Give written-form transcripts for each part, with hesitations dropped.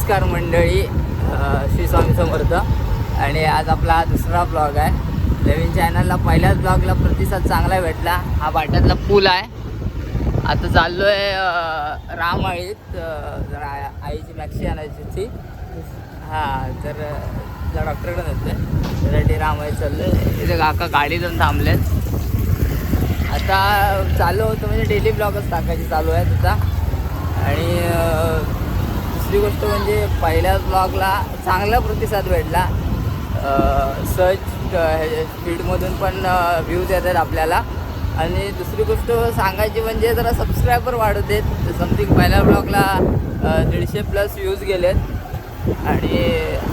नमस्कार मंडळी, श्री स्वामी समर्थ. आणि आज आपला हा दुसरा ब्लॉग आहे. नवीन चॅनलला पहिल्याच ब्लॉगला प्रतिसाद चांगला भेटला. हा वाट्यातला पूल आहे. आता चाललो आहे रामआळीत, जरा आईची मॅक्सी आणायची होती. हां, तर डॉक्टरकडे नसते त्यासाठी रामआळीत चाललो आहे. इथे काका गाडी जाऊन थांबलेत. आता चालू होतं म्हणजे डेली ब्लॉगच टाकायची चालू आहे आता. आणि दुसरी गोष्ट म्हणजे पहिल्या ब्लॉगला चांगला प्रतिसाद भेटला. सर्च फीडमधून पण व्ह्यूज येतात आपल्याला. आणि दुसरी गोष्ट सांगायची म्हणजे जरा सबस्क्रायबर वाढू देत. समथिंग पहिल्या ब्लॉगला 150+ व्ह्यूज गेलेत. आणि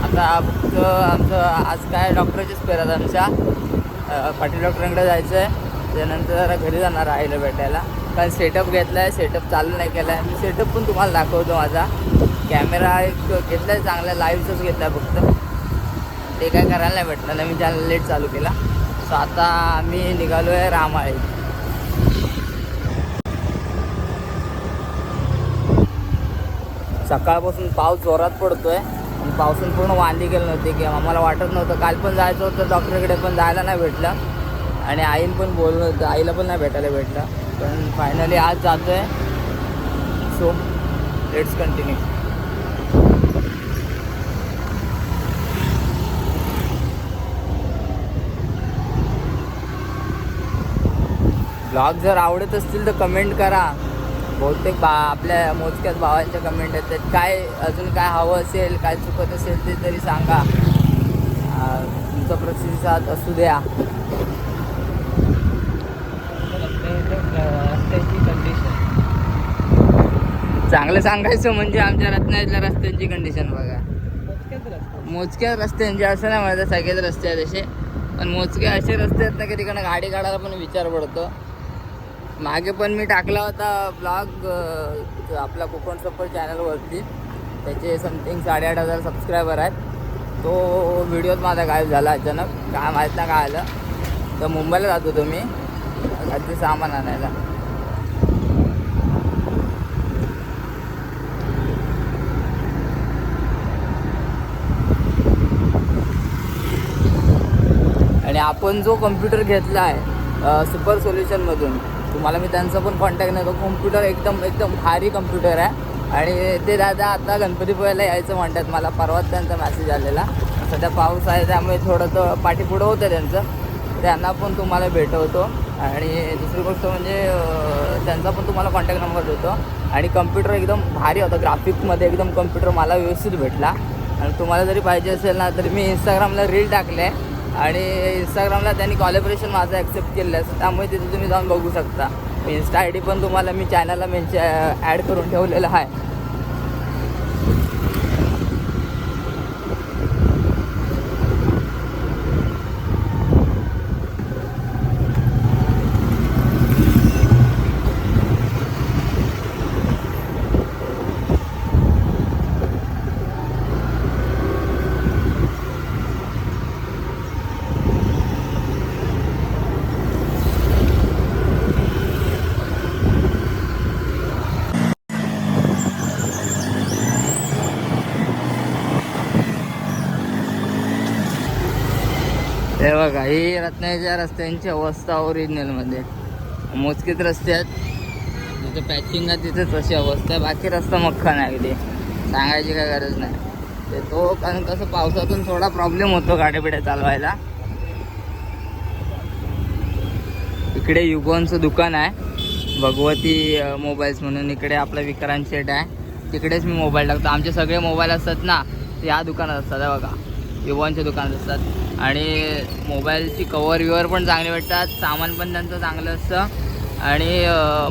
आता फक्त आमचं आज काय डॉक्टरचेच पेरात आमच्या पाटील डॉक्टरांकडे जायचं आहे. त्यानंतर जरा घरी जाणार आईला भेटायला. कारण सेटअप घेतला आहे, सेटअप चालू नाही केला आहे. मी सेटअप पण तुम्हाला दाखवतो. माझा कॅमेरा एक घेतला आहे, चांगला लाईव्हचाच घेतला आहे फक्त. ते काय करायला नाही भेटलं. नवीन चॅनल लेट चालू केला. सो आता आम्ही निघालो आहे रामआळी. सकाळपासून पाऊस जोरात पडतो आहे आणि पावसानं पूर्ण वांदी गेलं नव्हते की आम्हाला वाटत नव्हतं. काल पण जायचं होतं डॉक्टरकडे, पण जायला नाही भेटलं. आणि आईनं पण बोललं होतं, आईला पण नाही भेटायला भेटलं. पण फायनली आज जातो आहे. So let's continue. ब्लॉग जर आवडत असतील तर कमेंट करा. बहुतेक आपल्या मोजक्याच भावांच्या कमेंट येतात. काय अजून काय हवं असेल, काय चुकत असेल ते तरी सांगा. तुमचा प्रतिसाद असू द्या. रस्त्याची कंडिशन चांगलं सांगायचं म्हणजे आमच्या रत्नागिरीतल्या रस्त्यांची कंडिशन बघा. मोजक्या रस्त्यांचे असं नाही म्हणतात, सगळेच रस्ते आहेत असे. पण मोजके असे रस्ते आहेत ना की तिकडनं गाडी काढायला पण विचार पडतो. मागे पण मी टाकला होता ब्लॉग आपला कोकण सफर चॅनलवरती. त्याचे समथिंग 8,500 सबस्क्रायबर आहेत. तो व्हिडिओत माझा गायब झाला अचानक, काय माहीत ना काय आलं. तर मुंबईला जात होतो मी ते सामान आणायला. आणि आपण जो कम्प्युटर घेतला आहे सुपर सोल्युशनमधून, तुम्हाला मी त्यांचा पण कॉन्टॅक्ट नाही. तो कम्प्युटर एकदम भारी कम्प्युटर आहे. आणि ते दादा आता गणपतीपुळ्याला यायचं म्हणतात. मला परवाच त्यांचा मेसेज आलेला. सध्या पाऊस आहे त्यामुळे थोडं तर पाठीपुढं होतं त्यांचं. त्यांना पण तुम्हाला भेटवतो. आणि दुसरी गोष्ट म्हणजे त्यांचा पण तुम्हाला कॉन्टॅक्ट नंबर देतो. आणि कम्प्युटर एकदम भारी होता, ग्राफिकमध्ये एकदम कम्प्युटर मला व्यवस्थित भेटला. आणि तुम्हाला जरी पाहिजे असेल ना तर मी इंस्टाग्रामला रील टाकले आहे. आणि इंस्टाग्रामला त्यांनी कॉलॅबरेशन माझं ॲक्सेप्ट केलं आहे. त्यामुळे तिथे तुम्ही जाऊन बघू शकता. इन्स्टा आय डी पण तुम्हाला मी चॅनलला ॲड करून ठेवलेलं आहे. हे बघा, ही रत्नागिरीच्या रस्त्यांची अवस्था ओरिजिनलमध्ये. मोजकेच रस्ते आहेत, जिथे पॅचिंग आहे तिथेच अशी अवस्था आहे. बाकी रस्ता मख्खा नाही अगदी, सांगायची काय गरज नाही. ते तो कारण कसं पावसातून थोडा प्रॉब्लेम होतो गाड्या चालवायला. इकडे युगोनचं दुकान आहे, भगवती मोबाईल्स म्हणून. इकडे आपला विक्रांत शेट आहे, तिकडेच मी मोबाईल टाकतो. आमचे सगळे मोबाईल असतात ना ते या दुकानात असतात. हे बघा, युगोनच्या दुकानात असतात. आणि मोबाईलची कवर पण चांगले भेटतात, सामान पण त्यांचं चांगलं असतं. आणि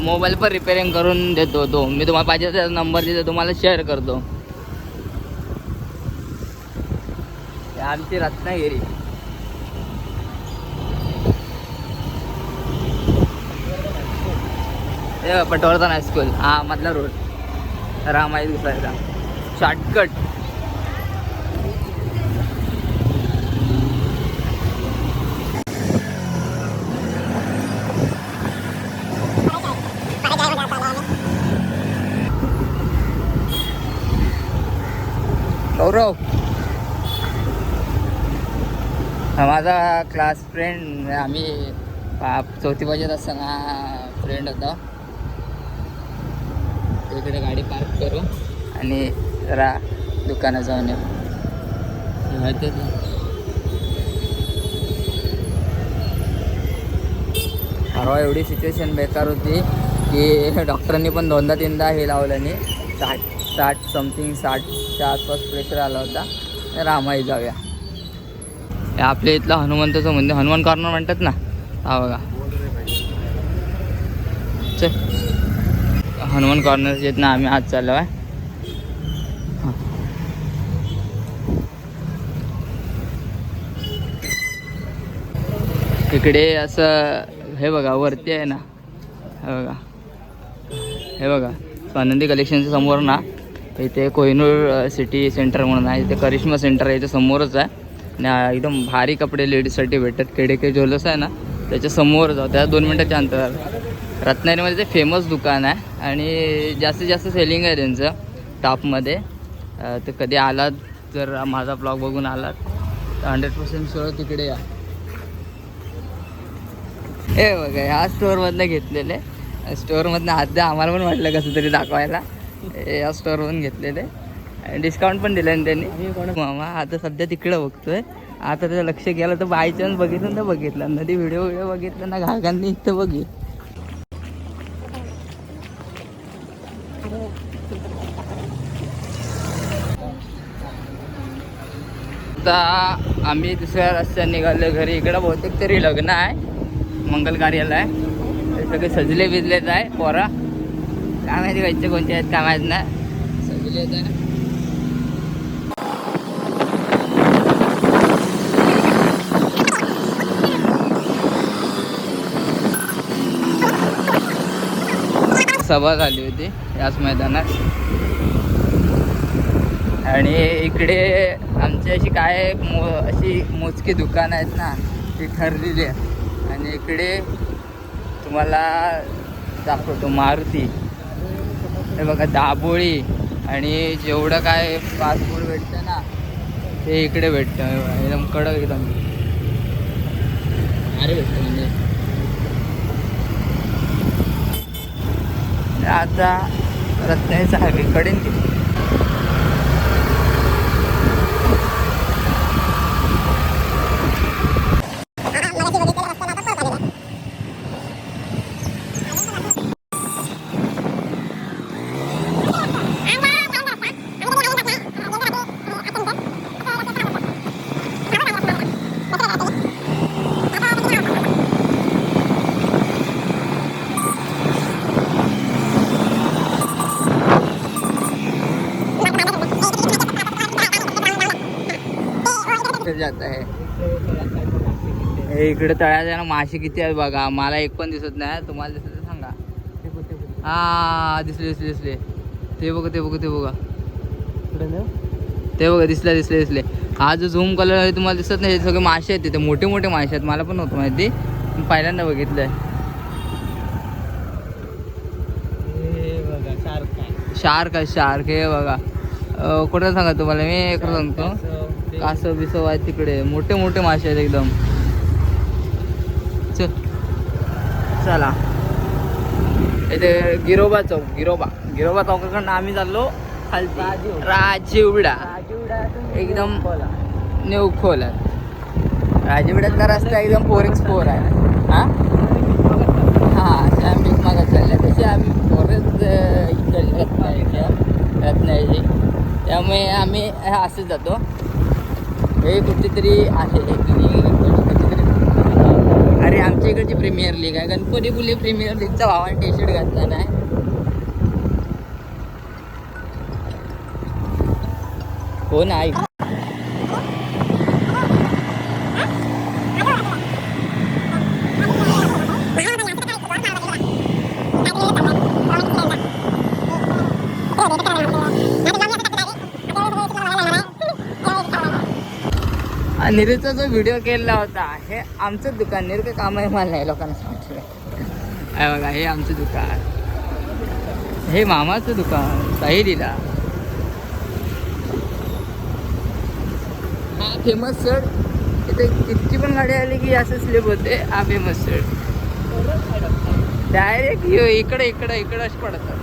मोबाईल पण रिपेअरिंग करून देतो तो. मी तुम्हाला पाहिजे त्याचा नंबर तिथे तुम्हाला शेअर करतो. आमची रत्नागिरी. हे पटवर्धन हायस्कूल, हा मधला रोड रामआळी दुसरा शॉर्टकट. हा माझा क्लास फ्रेंड, आम्ही 4थी पाहिजेत असताना फ्रेंड होता. इकडे गाडी पार्क करू आणि जरा दुकानात जाऊन येऊ. परवा एवढी सिच्युएशन बेकार होती की डॉक्टरांनी पण 2दा-3दा हे लावलं नाही. 60 समथिंग 60च्या आसपास प्रेशर आला होता. रामाई जाऊया. हे आपल्या इथलं हनुमंताचं मंदिर, हनुमान कॉर्नर म्हणतात ना, हा बघा. चल हनुमान कॉर्नर येत ना आम्ही आज चाललो आहे. इकडे असं हे बघा वरती आहे ना, हे बघा स्वानंदी कलेक्शनच्या समोर ना इथे कोहिनूर सिटी सेंटर म्हणून आहे. इथे करिश्मा सेंटर आहे, इथे समोरच आहे. आणि एकदम भारी कपडे लेडीजसाठी भेटतात. केडीके ज्वेलर्स आहे ना त्याच्या समोर जाऊ, त्या 2 मिनटाच्या अंतरावर रत्नागिरीमध्ये ते फेमस दुकान आहे आणि जास्तीत जास्त सेलिंग आहे त्यांचं टॉपमध्ये. तर कधी आलात, जर माझा ब्लॉग बघून आलात तर 100% शुअर तिकडे या. हे बघा ह्या स्टोअरमधनं घेतलेले, स्टोअरमधनं आद्या आम्हाला पण वाटलं कसं तरी दाखवायला. या स्टोअरमधून घेतलेले आणि डिस्काउंट पण दिलं ना त्यांनी. मामा आता सध्या तिकडं बघतोय. आता त्याचं लक्ष गेलं तर बाय चान्स बघितलं ना, बघितलं नदी व्हिडिओ बघितलं ना घागांनी इथं बघित. आता आम्ही दुसऱ्या रस्त्याने निघालो घरी. इकडं बहुतेक तरी लग्न आहे, मंगल कार्यालय आहे. सगळे सजले बिजलेत आहे. पोरा काय माहिती व्हायचे कोणते आहेत काय माहीत नाही, सजलेत आहे. सभा झाली होती याच मैदानात. आणि इकडे आमची अशी काय अशी मोजकी दुकानं आहेत ना ती ठरलेली आहे. आणि इकडे तुम्हाला दाखवतो मारुती, हे बघा दाबोळी, आणि जेवढं काय फास्ट फूड भेटतं ना ते इकडे भेटतं. एकदम कडक एकदम अरे भेटतं. म्हणजे आता रत्नागिरीचा हायवे कडेन जात आहे. हे इकडे तळ्यात ना मासे किती आहेत बघा. मला एक पण दिसत नाही, तुम्हाला दिसत तर सांगा. हा दिसले. ते बघा ते बघा दिसले. हा जो झूम कलर आहे तुम्हाला दिसत नाही, हे सगळे मासे आहेत. तिथे मोठे मोठे मासे आहेत. मला पण नव्हतं माहिती, पहिल्यांदा बघितलंय. शार्क हे बघा. कुठं सांगा तुम्हाला मी एक सांगतो, कासव बिसव आहे तिकडे. मोठे मोठे मासे आहेत एकदम. चला इथे गिरोबा चौकाकडनं आम्ही चाललो खालती राजीवडा. एकदम न्यू खोल आहे राजीवड्यातला रस्ता, एकदम 4x4 आहे. हां ते आम्ही मागत चालले तसे आम्ही परत रत्नागिरी. त्यामुळे आम्ही असंच जातो. हे कुठेतरी आहे अरे आमच्या इकडची प्रीमियर लीग आहे, गणपतीपुले प्रीमियर लीगचा भावाने टी शर्ट घातला नाही. हो नाही निरूचा जो व्हिडिओ केलेला होता, हे आमचं दुकान. निरू काही काम आहे मला नाही लोकांना सांगितलं. आहे बघा हे आमचं दुकान, हे मामाचं दुकान साहिलीला. हा फेमस सर इथे किती पण गाडी आली की असं स्लिप होते. आम्ही मस्त डायरेक्ट इकडे इकडे इकडंच पडतात.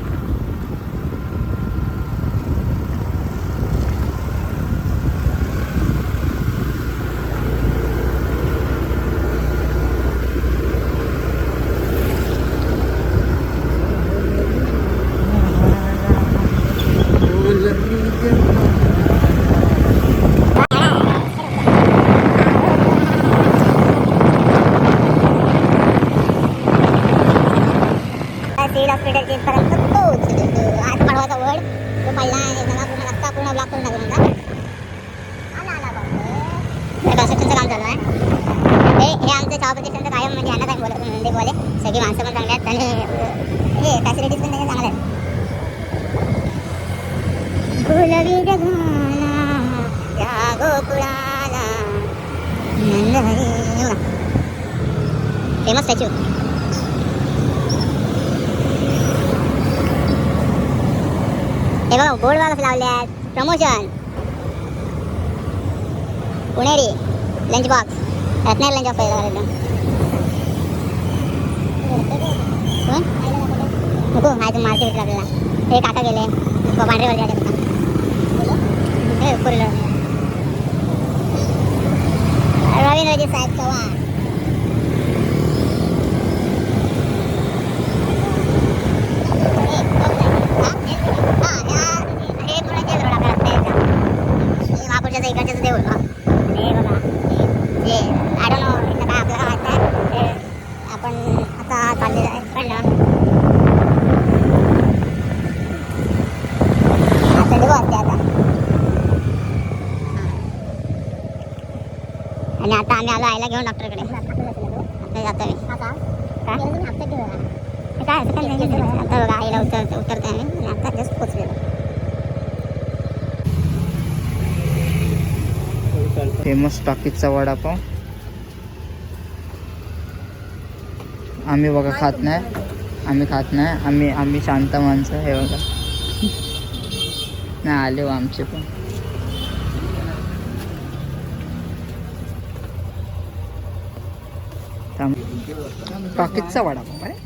सिव्हिल हॉस्पिटलच्या इथपर्यंत पोहोचलो. आज पडवाचा वड तो पडला आणि सगळा पूर्ण रस्ता पूर्ण ब्लॉक करून टाकला. कन्स्ट्रक्शनचं काम चालू आहे. हे आमचं चहापत्तीचं कायम म्हणजे यांना काय बोले सगळी माणसं पण चांगली आहेत आणि हे फॅसिलिटीज पण चांगल्या आहेत. गुलाबी ढगाला या गोकुळाला फेमस स्टॅच्यू. हे बघा बोर्ड बघा कसं लावले आहेत. Promotion Puneri lunch box Ratnagiri lunch box नको आहे तू मारते भेटलं आपल्याला. हे काका गेले पांढरेवरती आले हे रवींद्रजी साहेब चव्हाण. इकडच्याच देऊळ हे बघा हे आय डोंट नो इथं काय आपल्याला वाटतं हे आपण आता चाललेलं आहे कळलं. आता देऊ असते आता आणि आता आम्ही आलो आईला घेऊन डॉक्टरकडे. आता जातो मी काय असं काय आता बघा आईला उतरते आम्ही आता जस्ट पोचलेलो. फेमस टाकीजचा वडापाव आम्ही बघा खात नाही. आम्ही शांत माणसं. हे बघा नाही आले आमचे पण. टाकीजचा वडापाव आहे.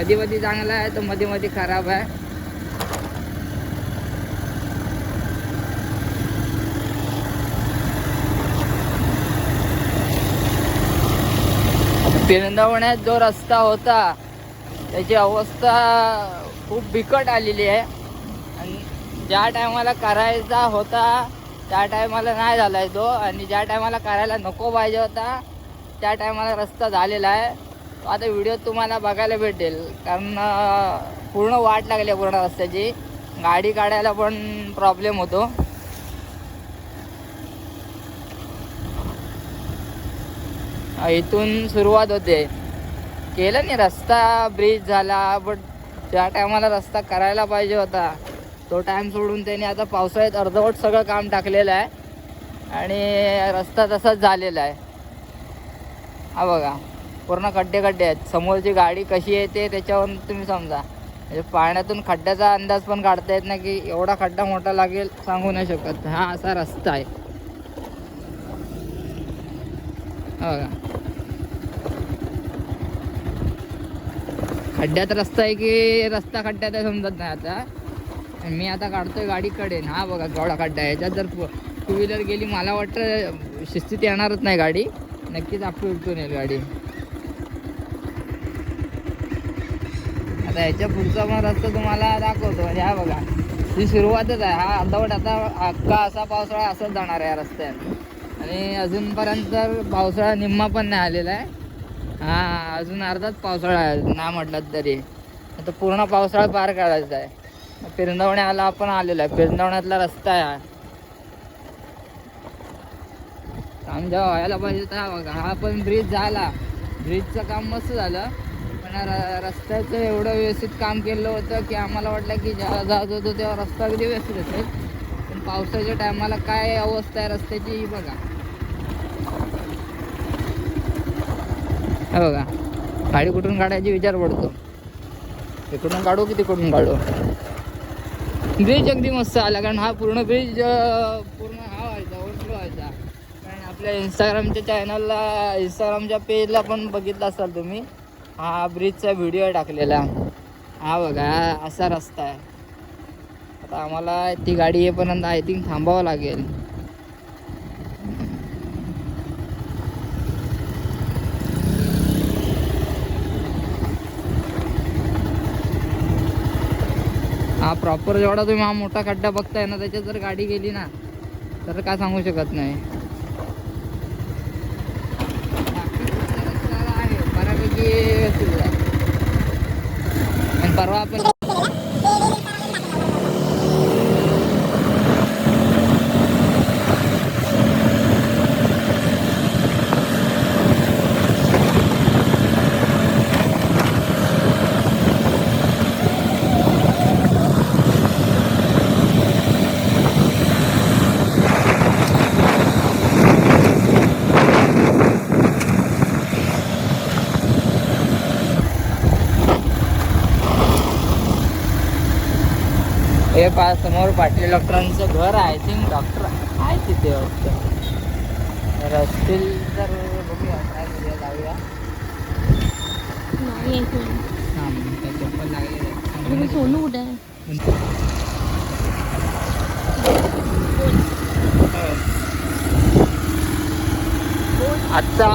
मध्ये मध्ये चांगला आहे तर मध्ये मध्ये खराब आहे. पिरंदावण्यात जो रस्ता होता त्याची अवस्था खूप बिकट आलेली आहे. आणि ज्या टायमाला करायचा होता त्या टायमाला नाही झाला आहे तो, आणि ज्या टायमाला करायला नको पाहिजे होता त्या टायमाला रस्ता झालेला आहे. तो आता व्हिडिओ तुम्हाला बघायला भेटेल, कारण पूर्ण वाट लागली आहे पूर्ण रस्त्याची. गाडी काढायला पण प्रॉब्लेम होतो. इथून सुरुवात होते. केलं नाही रस्ता, ब्रिज झाला, बट ज्या टायमाला रस्ता करायला पाहिजे होता तो टाईम सोडून त्यांनी आता पावसाळ्यात अर्धवट सगळं काम टाकलेलं आहे आणि रस्ता तसाच झालेला आहे. हा बघा पूर्ण खड्डे खड्डे आहेत. समोरची गाडी कशी येते त्याच्यावरून तुम्ही समजा. म्हणजे पाण्यातून खड्ड्याचा अंदाज पण काढता येत नाही की एवढा खड्डा मोठा लागेल, सांगू नाही शकत. हा असा रस्ता आहे. बघा खड्ड्यात रस्ता आहे की रस्ता खड्ड्यात आहे समजत नाही आता. मी आता काढतोय गाडीकडे. हा बघा केवढा खड्डा आहे. याच्यात जर टू व्हीलर गेली मला वाटतं शिस्तीत येणारच नाही गाडी, नक्कीच आपली उलटून येईल गाडी. आता ह्याच्या पुढचा मग रस्ता तुम्हाला दाखवतो. म्हणजे हा बघा ही सुरुवातच आहे. हा अर्धवट आता अख्खा असा पावसाळा असंच जाणार आहे या रस्त्यात. आणि अजूनपर्यंत पावसाळा निम्मा पण नाही आलेला आहे. हा अजून अर्धाच पावसाळा आहे ना म्हटलं तरी. आता पूर्ण पावसाळा पार काढायचा आहे. पिरंदावण्याला आपण आलेलो आहे. पिरंदावण्यातला रस्ता आहे हा. काम जेव्हा व्हायला पाहिजे तर बघा हा पण ब्रिज झाला. ब्रिजचं काम मस्त झालं, पण रस्त्याचं एवढं व्यवस्थित काम केलं होतं की आम्हाला वाटलं की जेव्हा जात होतो तेव्हा रस्ता अगदी व्यवस्थित असेल, पण पावसाच्या टायमाला काय अवस्था आहे रस्त्याची बघा. हे बघा गाडी कुठून काढायची विचार पडतो. इकडून काढू की तिकडून काढू. ब्रिज अगदी मस्त आला, कारण हा पूर्ण ब्रिज पूर्ण हा व्हायचा, ओव्हरफ्लो व्हायचा. कारण आपल्या इंस्टाग्रामच्या चॅनलला, इंस्टाग्रामच्या पेजला पण बघितलं असाल तुम्ही, हा ब्रिजचा व्हिडिओ टाकलेला. हा बघा असा रस्ता आहे. आता आम्हाला ती गाडी येईपर्यंत आय थिंक थांबावं लागेल. हा प्रॉपर जेवढा तुम्ही हा मोठा खड्डा बघताय ना त्याच्यात जर गाडी गेली ना तर काय सांगू शकत नाही. आहे बऱ्यापैकी व्यवस्थित आहे. आणि परवा आपण हे पहा समोर पाटील डॉक्टरांचं घर आहे. आय थिंक डॉक्टर आहे तिथे वाटतं. तर असतील तर बघूया काय करूया, जाऊया. हां त्या चप्पल लागले. सोनू कुठे आहे? आता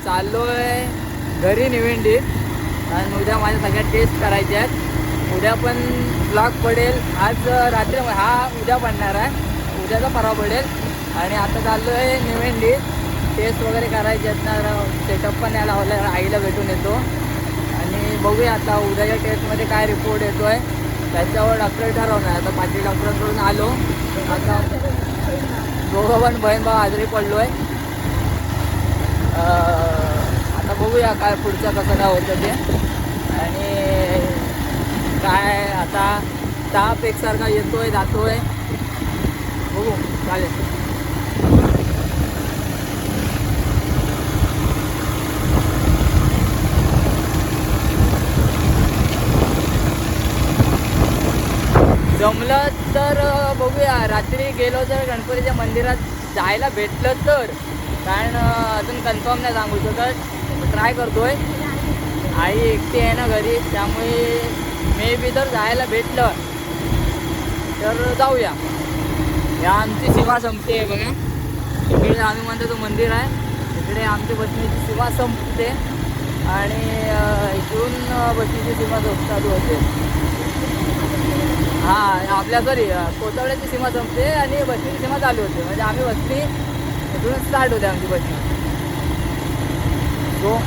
चाललोय घरी निवेंडीत, आणि उद्या माझ्या सगळ्या टेस्ट करायच्या आहेत. उद्या पण ब्लॉग पडेल. आज रात्री हा उद्या पडणार आहे, उद्याचा परवा पडेल. आणि आता चाललो आहे निवेंडीत. टेस्ट वगैरे करायचे आहेत ना, सेटअप पण यायला लावलं आहे. आईला भेटून येतो आणि बघूया आता उद्याच्या टेस्टमध्ये काय रिपोर्ट येतो आहे त्याच्यावर डॉक्टर ठरवणार. आता पाटील डॉक्टरांकडून आलो. आता दोघं पण बहीण भाऊ आजारी पडलो आहे. आता बघूया काय पुढचं कसं काय होतं ते. आणि काय आता ताप एकसारखा येतोय जातोय. बघू चालेल. जमलं तर बघूया, रात्री गेलो तर गणपतीच्या मंदिरात जायला भेटलं तर, कारण अजून कन्फर्म नाही सांगू शकत, ट्राय करतोय. आई एकटी आहे ना घरी, त्यामुळे मे बी तर जायला भेटलं तर जाऊया. या आमची सीमा संपते आहे बघा. इकडे हनुमंताचं मंदिर आहे, इकडे आमच्या बसणीची सीमा संपते आणि इथून बसणीची सीमा चालू होते. हां आपल्या सॉरी कोथवड्याची सीमा संपते आणि बसणीची सीमा चालू होते. म्हणजे आम्ही बसणी इथून स्टार्ट होते आमची बसणी. सो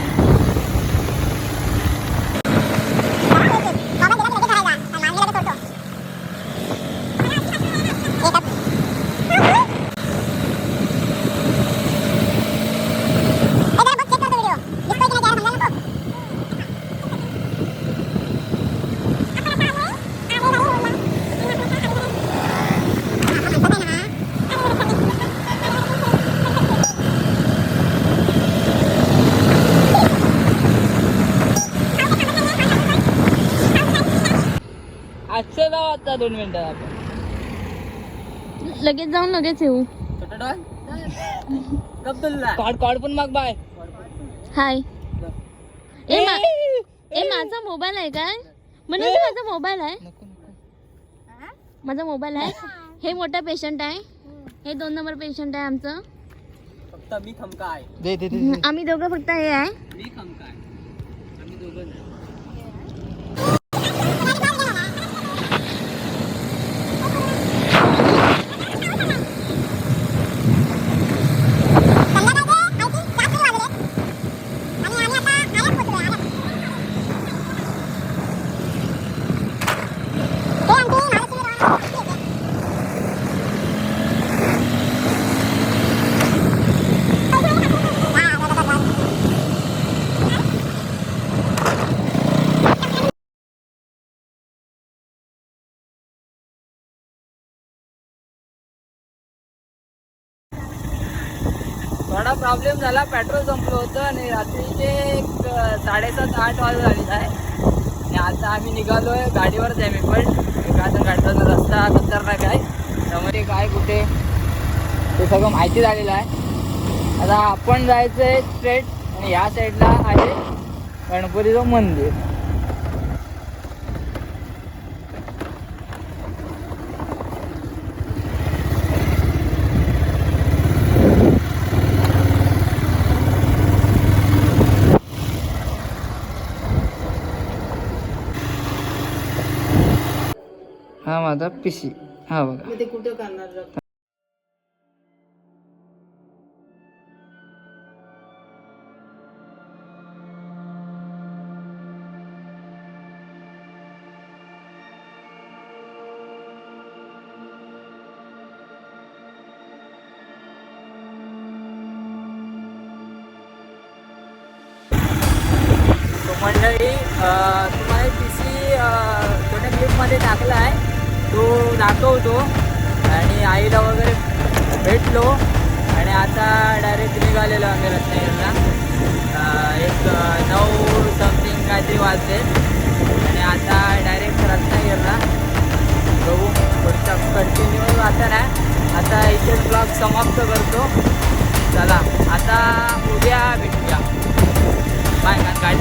आजचं जाऊ आता 2 मिनिटं आपण. लगेच जाऊन लगेच येऊ. कॉड कॉड पण माग बाय. हाय. ए माझा मोबाईल आहे काय? म्हणजे माझा मोबाईल आहे. माझा मोबाईल आहे. हे मोठा पेशंट आहे, हे 2 नंबर पेशंट आहे आमचं. फक्त मी खमका आहे. दे दे दे. आम्ही दोघं फक्त हे आहे. मी खमका आहे. आम्ही दोघं. थोडा प्रॉब्लेम झाला, पेट्रोल संपलं होतं आणि रात्रीचे 7:30-8 वाजता झालेला आहे. आणि आता आम्ही निघालो आहे, गाडीवरच आहे मी पण. आता गाडीचा रस्ता खतरनाक आहे, त्यामध्ये काय कुठे ते सगळं माहिती झालेलं आहे. आता आपण जायचं आहे स्ट्रेट आणि ह्या साईडला आहे गणपतीचं मंदिर. हा माझा पिशी. हा बघा. ते कुठं करणार? मंडळी तुम्हाला पीसी छोट्या क्लिपमध्ये टाकला आहे, तो दाखवतो. आणि आईला वगैरे भेटलो आणि आता डायरेक्ट निघालेलो आम्ही रत्नागिरीला. एक 9 समथिंग काहीतरी वाजले आणि आता डायरेक्ट रत्नागिरीला. बघू पुढचा कंटिन्यू आता नाही, आता इथेच ब्लॉग समाप्त करतो. चला आता उद्या भेटूया. बाय. गाडी